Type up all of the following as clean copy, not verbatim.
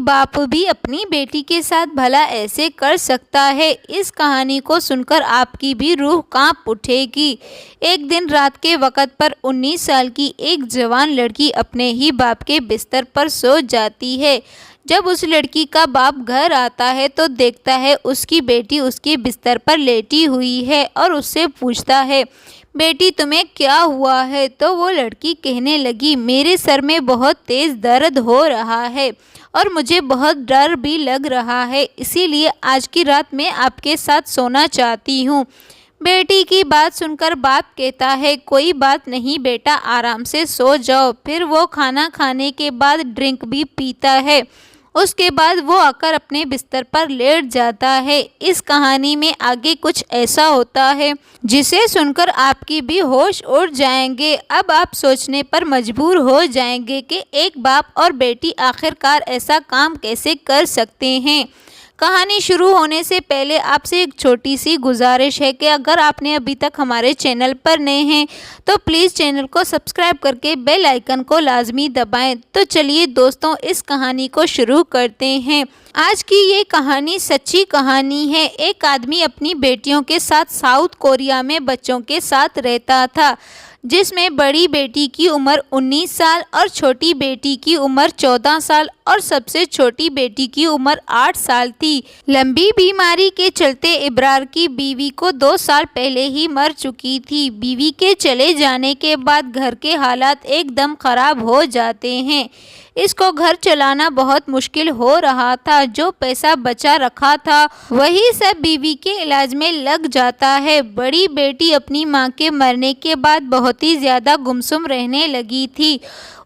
باپ بھی اپنی بیٹی کے ساتھ بھلا ایسے کر سکتا ہے؟ اس کہانی کو سن کر آپ کی بھی روح کانپ اٹھے گی۔ ایک دن رات کے وقت پر 19 سال کی ایک جوان لڑکی اپنے ہی باپ کے بستر پر سو جاتی ہے۔ جب اس لڑکی کا باپ گھر آتا ہے تو دیکھتا ہے اس کی بیٹی اس کے بستر پر لیٹی ہوئی ہے اور اس سے پوچھتا ہے، بیٹی تمہیں کیا ہوا ہے؟ تو وہ لڑکی کہنے لگی، میرے سر میں بہت تیز درد ہو رہا ہے اور مجھے بہت ڈر بھی لگ رہا ہے، اسی لیے آج کی رات میں آپ کے ساتھ سونا چاہتی ہوں۔ بیٹی کی بات سن کر باپ کہتا ہے، کوئی بات نہیں بیٹا، آرام سے سو جاؤ۔ پھر وہ کھانا کھانے کے بعد ڈرنک بھی پیتا ہے۔ اس کے بعد وہ آ کر اپنے بستر پر لیٹ جاتا ہے۔ اس کہانی میں آگے کچھ ایسا ہوتا ہے جسے سن کر آپ کی بھی ہوش اڑ جائیں گے۔ اب آپ سوچنے پر مجبور ہو جائیں گے کہ ایک باپ اور بیٹی آخرکار ایسا کام کیسے کر سکتے ہیں۔ کہانی شروع ہونے سے پہلے آپ سے ایک چھوٹی سی گزارش ہے کہ اگر آپ نے ابھی تک ہمارے چینل پر نئے ہیں تو پلیز چینل کو سبسکرائب کر کے بیل آئیکن کو لازمی دبائیں۔ تو چلیے دوستوں، اس کہانی کو شروع کرتے ہیں۔ آج کی یہ کہانی سچی کہانی ہے۔ ایک آدمی اپنی بیٹیوں کے ساتھ ساؤتھ کوریا میں بچوں کے ساتھ رہتا تھا، جس میں بڑی بیٹی کی عمر 19 سال اور چھوٹی بیٹی کی عمر 14 سال اور سب سے چھوٹی بیٹی کی عمر 8 سال تھی۔ لمبی بیماری کے چلتے ابرار کی بیوی کو 2 سال پہلے ہی مر چکی تھی۔ بیوی کے چلے جانے کے بعد گھر کے حالات ایک دم خراب ہو جاتے ہیں۔ اس کو گھر چلانا بہت مشکل ہو رہا تھا۔ جو پیسہ بچا رکھا تھا وہی سب بیوی کے علاج میں لگ جاتا ہے۔ بڑی بیٹی اپنی ماں کے مرنے کے بعد بہت ہی زیادہ گمسم رہنے لگی تھی۔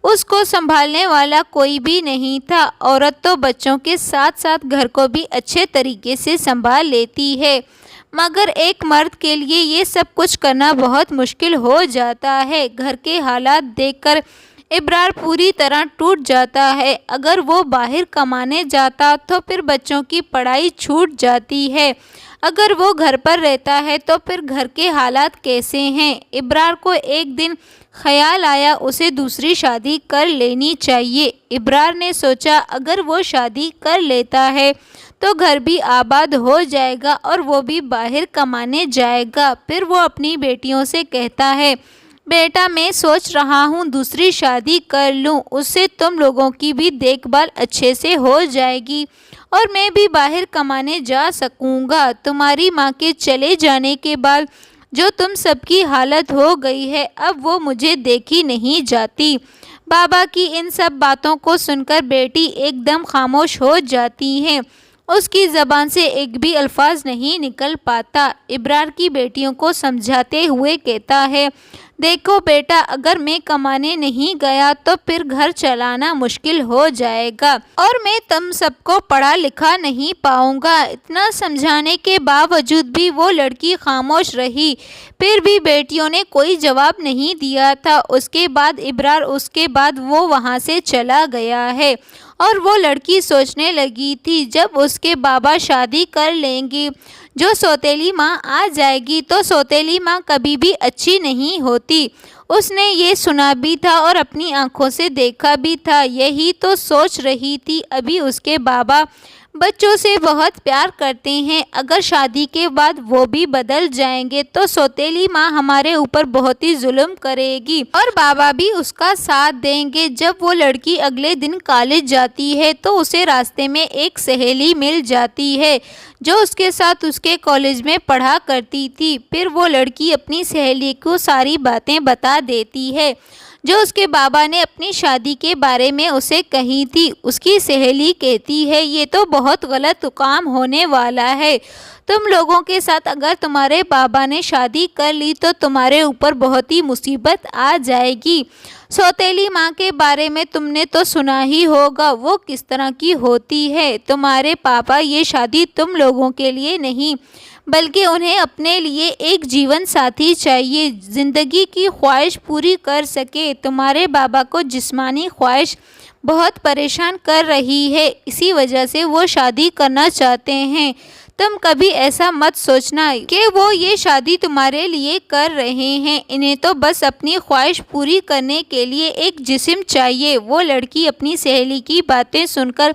اس کو سنبھالنے والا کوئی بھی نہیں تھا۔ عورت تو بچوں کے ساتھ ساتھ گھر کو بھی اچھے طریقے سے سنبھال لیتی ہے، مگر ایک مرد کے لیے یہ سب کچھ کرنا بہت مشکل ہو جاتا ہے۔ گھر کے حالات دیکھ کر ابرار پوری طرح ٹوٹ جاتا ہے۔ اگر وہ باہر کمانے جاتا تو پھر بچوں کی پڑھائی چھوٹ جاتی ہے، اگر وہ گھر پر رہتا ہے تو پھر گھر کے حالات کیسے ہیں؟ ابرار کو ایک دن خیال آیا اسے دوسری شادی کر لینی چاہیے۔ ابرار نے سوچا اگر وہ شادی کر لیتا ہے تو گھر بھی آباد ہو جائے گا اور وہ بھی باہر کمانے جائے گا۔ پھر وہ اپنی بیٹیوں سے کہتا ہے، بیٹا میں سوچ رہا ہوں دوسری شادی کر لوں، اس سے تم لوگوں کی بھی دیکھ بھال اچھے سے ہو جائے گی اور میں بھی باہر کمانے جا سکوں گا۔ تمہاری ماں کے چلے جانے کے بعد جو تم سب کی حالت ہو گئی ہے اب وہ مجھے دیکھی نہیں جاتی۔ بابا کی ان سب باتوں کو سن کر بیٹی ایک دم خاموش ہو جاتی ہے، اس کی زبان سے ایک بھی الفاظ نہیں نکل پاتا۔ ابرار کی بیٹیوں کو سمجھاتے ہوئے کہتا ہے، دیکھو بیٹا، اگر میں کمانے نہیں گیا تو پھر گھر چلانا مشکل ہو جائے گا اور میں تم سب کو پڑھا لکھا نہیں پاؤں گا۔ اتنا سمجھانے کے باوجود بھی وہ لڑکی خاموش رہی۔ پھر بھی بیٹیوں نے کوئی جواب نہیں دیا تھا۔ اس کے بعد وہ وہاں سے چلا گیا ہے اور وہ لڑکی سوچنے لگی تھی جب اس کے بابا شادی کر لیں گے، جو سوتیلی ماں آ جائے گی تو سوتیلی ماں کبھی بھی اچھی نہیں ہوتی۔ اس نے یہ سنا بھی تھا اور اپنی آنکھوں سے دیکھا بھی تھا۔ یہی تو سوچ رہی تھی ابھی اس کے بابا بچوں سے بہت پیار کرتے ہیں، اگر شادی کے بعد وہ بھی بدل جائیں گے تو سوتیلی ماں ہمارے اوپر بہت ہی ظلم کرے گی اور بابا بھی اس کا ساتھ دیں گے۔ جب وہ لڑکی اگلے دن کالج جاتی ہے تو اسے راستے میں ایک سہیلی مل جاتی ہے جو اس کے ساتھ اس کے کالج میں پڑھا کرتی تھی۔ پھر وہ لڑکی اپنی سہیلی کو ساری باتیں بتا دیتی ہے جو اس کے بابا نے اپنی شادی کے بارے میں اسے کہی تھی۔ اس کی سہیلی کہتی ہے، یہ تو بہت غلط کام ہونے والا ہے، تم لوگوں کے ساتھ اگر تمہارے بابا نے شادی کر لی تو تمہارے اوپر بہت ہی مصیبت آ جائے گی۔ سوتیلی ماں کے بارے میں تم نے تو سنا ہی ہوگا، وہ کس طرح کی ہوتی ہے۔ تمہارے پاپا یہ شادی تم لوگوں کے لیے نہیں بلکہ انہیں اپنے لیے ایک جیون ساتھی چاہیے، زندگی کی خواہش پوری کر سکے۔ تمہارے بابا کو جسمانی خواہش بہت پریشان کر رہی ہے، اسی وجہ سے وہ شادی کرنا چاہتے ہیں۔ تم کبھی ایسا مت سوچنا کہ وہ یہ شادی تمہارے لیے کر رہے ہیں، انہیں تو بس اپنی خواہش پوری کرنے کے لیے ایک جسم چاہیے۔ وہ لڑکی اپنی سہیلی کی باتیں سن کر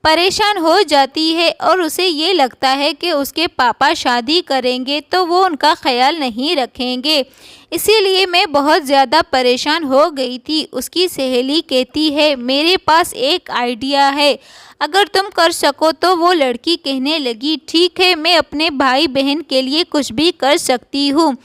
परेशान हो जाती है और उसे ये लगता है कि उसके पापा शादी करेंगे तो वो उनका ख्याल नहीं रखेंगे, इसीलिए मैं बहुत ज़्यादा परेशान हो गई थी। उसकी सहेली कहती है, मेरे पास एक आइडिया है, अगर तुम कर सको तो। वो लड़की कहने लगी, ठीक है, मैं अपने भाई बहन के लिए कुछ भी कर सकती हूँ।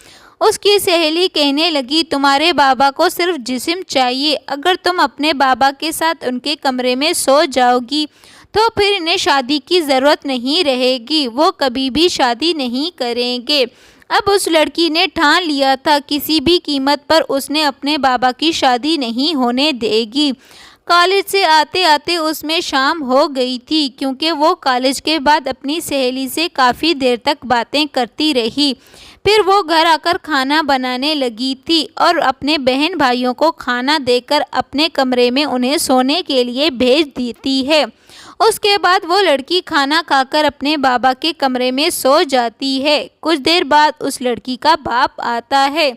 उसकी सहेली कहने लगी, तुम्हारे बाबा को सिर्फ जिस्म चाहिए, अगर तुम अपने बाबा के साथ उनके कमरे में सो जाओगी तो फिर इन्हें शादी की ज़रूरत नहीं रहेगी, वो कभी भी शादी नहीं करेंगे। अब उस लड़की ने ठान लिया था किसी भी कीमत पर उसने अपने बाबा की शादी नहीं होने देगी। कॉलेज से आते आते उसमें शाम हो गई थी, क्योंकि वो कॉलेज के बाद अपनी सहेली से काफ़ी देर तक बातें करती रही। फिर वो घर आकर खाना बनाने लगी थी और अपने बहन भाइयों को खाना देकर अपने कमरे में उन्हें सोने के लिए भेज देती है। उसके बाद वो लड़की खाना खाकर अपने बाबा के कमरे में सो जाती है। कुछ देर बाद उस लड़की का बाप आता है।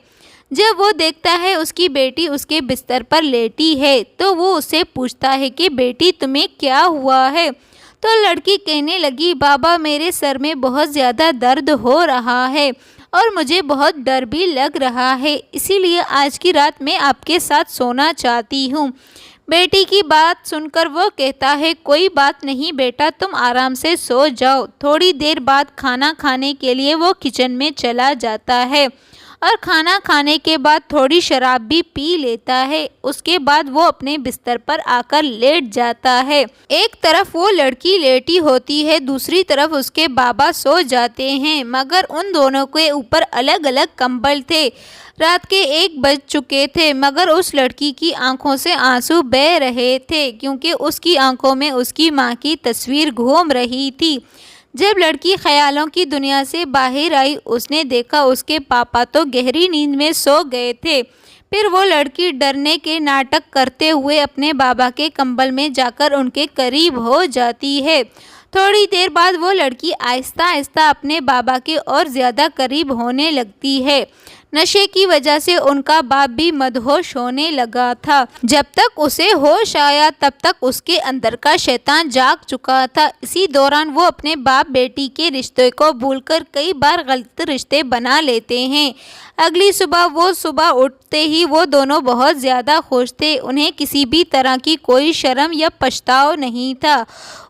जब वो देखता है उसकी बेटी उसके बिस्तर पर लेटी है तो वो उससे पूछता है कि बेटी तुम्हें क्या हुआ है। तो लड़की कहने लगी, बाबा मेरे सर में बहुत ज़्यादा दर्द हो रहा है और मुझे बहुत डर भी लग रहा है, इसीलिए आज की रात मैं आपके साथ सोना चाहती हूँ। बेटी की बात सुनकर वो कहता है, कोई बात नहीं बेटा, तुम आराम से सो जाओ। थोड़ी देर बाद खाना खाने के लिए वो किचन में चला जाता है और खाना खाने के बाद थोड़ी शराब भी पी लेता है। उसके बाद वो अपने बिस्तर पर आकर लेट जाता है। एक तरफ वो लड़की लेटी होती है, दूसरी तरफ उसके बाबा सो जाते हैं, मगर उन दोनों के ऊपर अलग अलग कंबल थे। रात के 1 बज चुके थे, मगर उस लड़की की आंखों से आंसू बह रहे थे, क्योंकि उसकी आंखों में उसकी माँ की तस्वीर घूम रही थी। जब लड़की ख्यालों की दुनिया से बाहर आई, उसने देखा उसके पापा तो गहरी नींद में सो गए थे। फिर वो लड़की डरने के नाटक करते हुए अपने बाबा के कंबल में जाकर उनके करीब हो जाती है। थोड़ी देर बाद वो लड़की आहिस्ता आहिस्ता अपने बाबा के और ज़्यादा करीब होने लगती है। नशे की वजह से उनका बाप भी मदहोश होने लगा था। जब तक उसे होश आया तब तक उसके अंदर का शैतान जाग चुका था। इसी दौरान वो अपने बाप बेटी के रिश्ते को भूलकर कई बार गलत रिश्ते बना लेते हैं। अगली सुबह उठते ही वो दोनों बहुत ज़्यादा खुश थे। उन्हें किसी भी तरह की कोई शर्म या पछतावा नहीं था।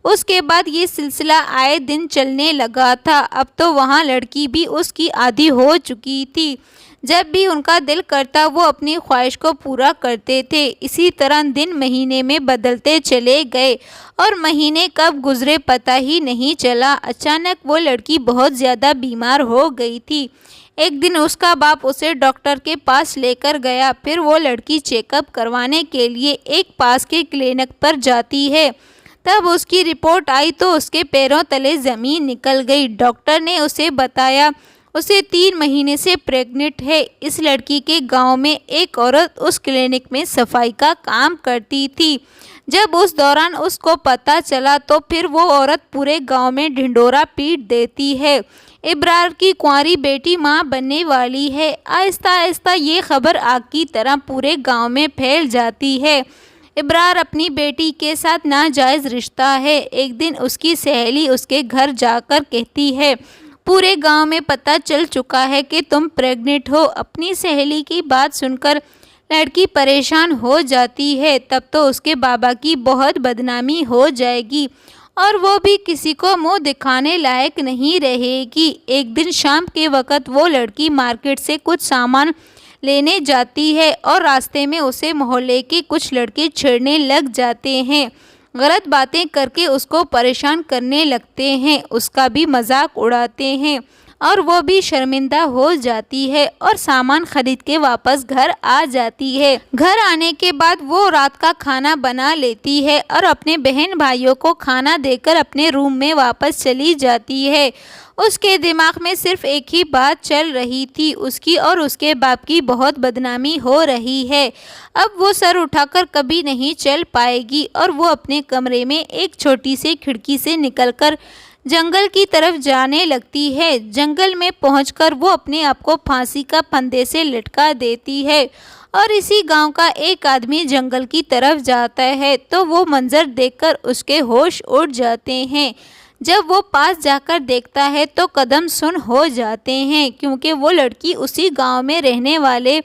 उसके बाद ये सिलसिला आए दिन चलने लगा था। अब तो वहाँ लड़की भी उसकी आदी हो चुकी थी। जब भी उनका दिल करता वो अपनी ख्वाहिश को पूरा करते थे। इसी तरह दिन महीने में बदलते चले गए और महीने कब गुजरे पता ही नहीं चला। अचानक वो लड़की बहुत ज़्यादा बीमार हो गई थी। एक दिन उसका बाप उसे डॉक्टर के पास लेकर गया। फिर वो लड़की चेकअप करवाने के लिए एक पास के क्लिनिक पर जाती है। तब उसकी रिपोर्ट आई तो उसके पैरों तले ज़मीन निकल गई। डॉक्टर ने उसे बताया उसे 3 महीने से प्रेग्नेंट है। इस लड़की के गांव में एक औरत उस क्लिनिक में सफाई का काम करती थी। जब उस दौरान उसको पता चला तो फिर वो औरत पूरे गांव में ढिंढोरा पीट देती है। इब्रार की कुंवारी बेटी मां बनने वाली है। आहिस्ता आहिस्ता ये खबर आग की तरह पूरे गांव में फैल जाती है। इब्रार अपनी बेटी के साथ नाजायज़ रिश्ता है। एक दिन उसकी सहेली उसके घर जाकर कहती है, पूरे गांव में पता चल चुका है कि तुम प्रेग्नेंट हो। अपनी सहेली की बात सुनकर लड़की परेशान हो जाती है। तब तो उसके बाबा की बहुत बदनामी हो जाएगी और वो भी किसी को मुंह दिखाने लायक नहीं रहेगी। एक दिन शाम के वक़्त वो लड़की मार्केट से कुछ सामान लेने जाती है और रास्ते में उसे मोहल्ले के कुछ लड़के छेड़ने लग जाते हैं। गलत बातें करके उसको परेशान करने लगते हैं, उसका भी मजाक उड़ाते हैं और वो भी शर्मिंदा हो जाती है और सामान खरीद के वापस घर आ जाती है। घर आने के बाद वो रात का खाना बना लेती है और अपने बहन भाइयों को खाना देकर अपने रूम में वापस चली जाती है। उसके दिमाग में सिर्फ एक ही बात चल रही थी, उसकी और उसके बाप की बहुत बदनामी हो रही है। अब वो सर उठाकर कभी नहीं चल पाएगी और वो अपने कमरे में एक छोटी सी खिड़की से निकलकर जंगल की तरफ जाने लगती है। जंगल में पहुंचकर वो अपने आप को फांसी का फंदे से लटका देती है और इसी गांव का एक आदमी जंगल की तरफ जाता है तो वो मंजर देखकर उसके होश उड़ जाते हैं। जब वो पास जाकर देखता है तो कदम सुन हो जाते हैं, क्योंकि वो लड़की उसी गांव में रहने वाले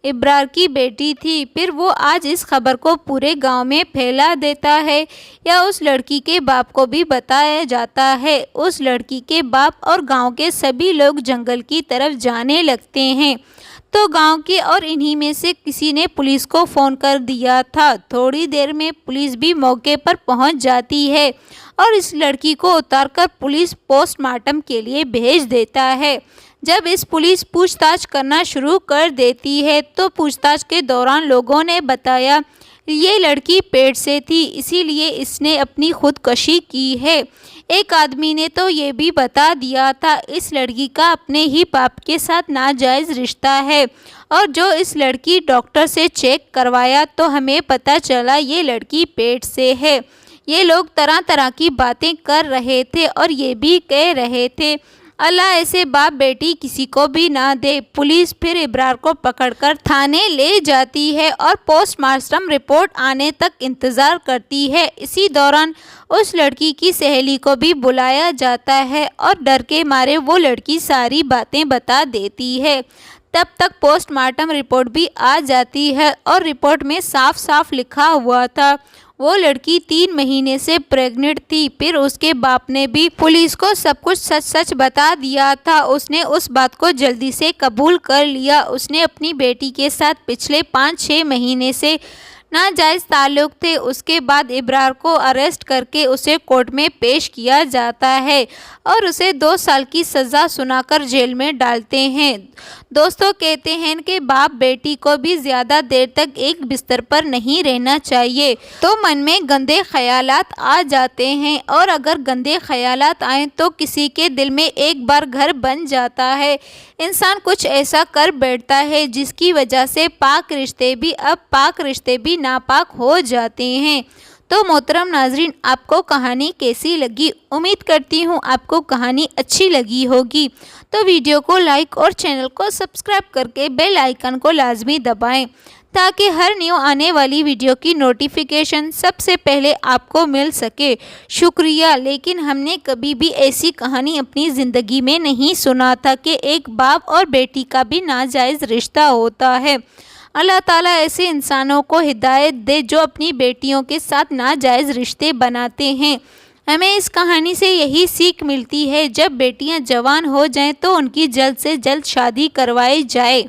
इब्रार की बेटी थी। फिर वो आज इस खबर को पूरे गांव में फैला देता है या उस लड़की के बाप को भी बताया जाता है। उस लड़की के बाप और गांव के सभी लोग जंगल की तरफ जाने लगते हैं तो गांव के और इन्हीं में से किसी ने पुलिस को फ़ोन कर दिया था। थोड़ी देर में पुलिस भी मौके पर पहुंच जाती है और इस लड़की को उतारकर पुलिस पोस्टमार्टम के लिए भेज देता है। जब इस पुलिस पूछताछ करना शुरू कर देती है तो पूछताछ के दौरान लोगों ने बताया ये लड़की पेट से थी, इसीलिए इसने अपनी खुदकशी की है। एक आदमी ने तो ये भी बता दिया था इस लड़की का अपने ही बाप के साथ नाजायज़ रिश्ता है, और जो इस लड़की डॉक्टर से चेक करवाया तो हमें पता चला ये लड़की पेट से है। ये लोग तरह तरह की बातें कर रहे थे और ये भी कह रहे थे अल्लाह ऐसे बाप बेटी किसी को भी ना दे। पुलिस फिर इब्रार को पकड़कर थाने ले जाती है और पोस्टमार्टम रिपोर्ट आने तक इंतज़ार करती है। इसी दौरान उस लड़की की सहेली को भी बुलाया जाता है और डर के मारे वो लड़की सारी बातें बता देती है। तब तक पोस्टमार्टम रिपोर्ट भी आ जाती है और रिपोर्ट में साफ साफ लिखा हुआ था वो लड़की 3 महीने से प्रेग्नेंट थी। फिर उसके बाप ने भी पुलिस को सब कुछ सच सच बता दिया था। उसने उस बात को जल्दी से कबूल कर लिया। उसने अपनी बेटी के साथ पिछले 5-6 महीने से नाजायज़ ताल्लुक़ थे। उसके बाद इब्रार को अरेस्ट करके उसे कोर्ट में पेश किया जाता है और उसे 2 साल की सज़ा सुनाकर जेल में डालते हैं। दोस्तों कहते हैं कि बाप बेटी को भी ज़्यादा देर तक एक बिस्तर पर नहीं रहना चाहिए तो मन में गंदे ख्यालात आ जाते हैं, और अगर गंदे ख्यालात आएँ तो किसी के दिल में एक बार घर बन जाता है। इंसान कुछ ऐसा कर बैठता है जिसकी वजह से पाक रिश्ते भी नापाक हो जाते हैं। तो मोहतरम नाजरीन, आपको कहानी कैसी लगी? उम्मीद करती हूँ आपको कहानी अच्छी लगी होगी। तो वीडियो को लाइक और चैनल को सब्सक्राइब करके बेल आइकन को लाजमी दबाएं ताकि हर न्यू आने वाली वीडियो की नोटिफिकेशन सबसे पहले आपको मिल सके। शुक्रिया। लेकिन हमने कभी भी ऐसी कहानी अपनी ज़िंदगी में नहीं सुना था कि एक बाप और बेटी का भी नाजायज़ रिश्ता होता है। अल्लाह ताला ऐसे इंसानों को हिदायत दे जो अपनी बेटियों के साथ नाजायज़ रिश्ते बनाते हैं। हमें इस कहानी से यही सीख मिलती है जब बेटियां जवान हो जाएं तो उनकी जल्द से जल्द शादी करवाई जाए।